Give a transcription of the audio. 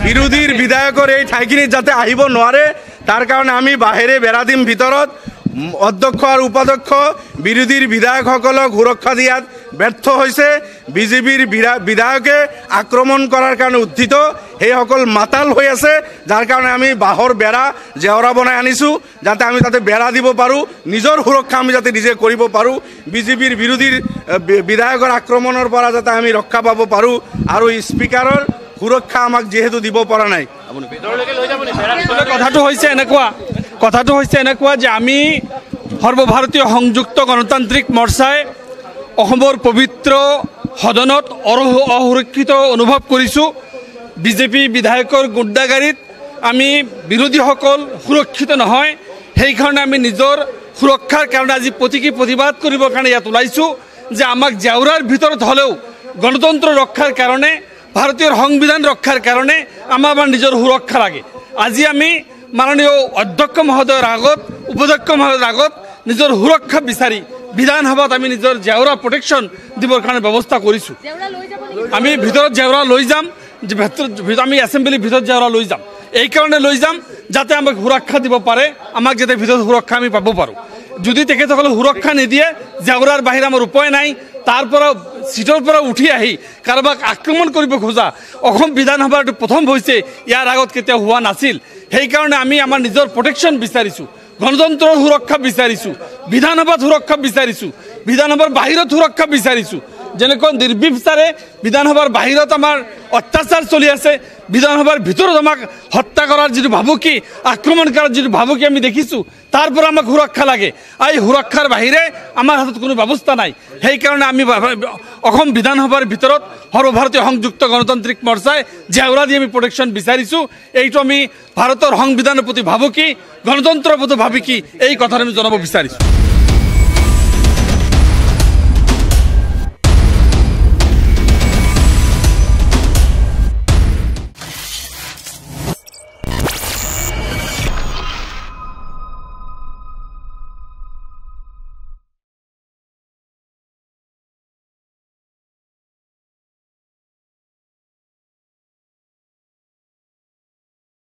বিৰোধীৰ বিধায়কৰ এই ঠাইখিনিত যাতে আহিব নোৱাৰে তাৰ কাৰণে আমি বাহিৰে বেৰা দিম ভিতৰত অধ্যক্ষ আৰু উপাধ্যক্ষ বিৰোধীৰ বিধায়কসকলক সুৰক্ষা দিয়াত ব্যৰ্থ হৈছে বিজেপিৰ বিধায়কে আক্ৰমণ কৰাৰ কাৰণে উদ্ধিত সেইসকল মাতাল হৈ আছে যাৰ কাৰণে আমি বাহৰ বেৰা জেওৰা বনাই আনিছোঁ যাতে আমি তাতে বেৰা দিব পাৰোঁ নিজৰ সুৰক্ষা আমি যাতে নিজে কৰিব পাৰোঁ বিজেপিৰ বিৰোধীৰ বিধায়কৰ আক্ৰমণৰ পৰা যাতে আমি ৰক্ষা পাব পাৰোঁ আৰু স্পিকাৰৰ সুৰক্ষা আমাক যিহেতু দিব পৰা নাই কথাটো হৈছে এনেকুৱা যে আমি সৰ্বভাৰতীয় সংযুক্ত গণতান্ত্ৰিক মৰ্চাই অসমৰ পবিত্ৰ সদনত অসুৰক্ষিত অনুভৱ কৰিছোঁ বিজেপি বিধায়কৰ গুণ্ডাগাৰীত আমি বিৰোধীসকল সুৰক্ষিত নহয় সেইকাৰণে আমি নিজৰ সুৰক্ষাৰ কাৰণে আজি প্ৰতিকী প্ৰতিবাদ কৰিবৰ কাৰণে ইয়াত ওলাইছোঁ যে আমাক জেওৰাৰ ভিতৰত হ'লেও গণতন্ত্ৰ ৰক্ষাৰ কাৰণে ভাৰতীয় সংবিধান ৰক্ষাৰ কাৰণে আমাৰ নিজৰ সুৰক্ষা লাগে আজি আমি মাননীয় অধ্যক্ষ মহোদয়ৰ আগত উপাধ্যক্ষ মহোদয়ৰ আগত নিজৰ সুৰক্ষা বিচাৰি বিধানসভাত আমি নিজৰ জেওৰা প্ৰটেকশ্যন দিবৰ কাৰণে ব্যৱস্থা কৰিছোঁ আমি ভিতৰত জেওৰা লৈ যাম আমি এছেম্বলিৰ ভিতৰত জেওৰা লৈ যাম এইকাৰণে লৈ যাম যাতে আমাক সুৰক্ষা দিব পাৰে আমাক যাতে ভিতৰত সুৰক্ষা আমি পাব পাৰোঁ যদি তেখেতসকলে সুৰক্ষা নিদিয়ে জেওৰাৰ বাহিৰে আমাৰ উপায় নাই তাৰ পৰা সিটৰ পৰা উঠি আহি কাৰোবাক আক্ৰমণ কৰিব খোজা অসম বিধানসভাৰ প্ৰথম হৈছে ইয়াৰ আগত কেতিয়াও হোৱা নাছিল সেইকাৰণে আমি আমাৰ নিজৰ প্ৰটেকশ্যন বিচাৰিছোঁ গণতন্ত্ৰৰ সুৰক্ষা বিচাৰিছোঁ বিধানসভাত সুৰক্ষা বিচাৰিছোঁ বিধানসভাৰ বাহিৰত সুৰক্ষা বিচাৰিছোঁ যেনেকৈ নিৰ্বিচাৰে বিধানসভাৰ বাহিৰত আমাৰ অত্যাচাৰ চলি আছে বিধানসভাৰ ভিতৰত আমাক হত্যা কৰাৰ যিটো ভাবুকি আক্ৰমণ কৰাৰ যিটো ভাবুকি আমি দেখিছোঁ তাৰ পৰা আমাক সুৰক্ষা লাগে এই সুৰক্ষাৰ বাহিৰে আমাৰ হাতত কোনো ব্যৱস্থা নাই সেইকাৰণে আমি অসম বিধানসভাৰ ভিতৰত সৰ্বভাৰতীয় সংযুক্ত গণতান্ত্ৰিক মৰ্চাই জেওৰা দি আমি প্ৰটেকশ্যন বিচাৰিছোঁ এইটো আমি ভাৰতৰ সংবিধানৰ প্ৰতি ভাবুকি গণতন্ত্ৰৰ প্ৰতি ভাবুকি এই কথাটো আমি জনাব বিচাৰিছোঁ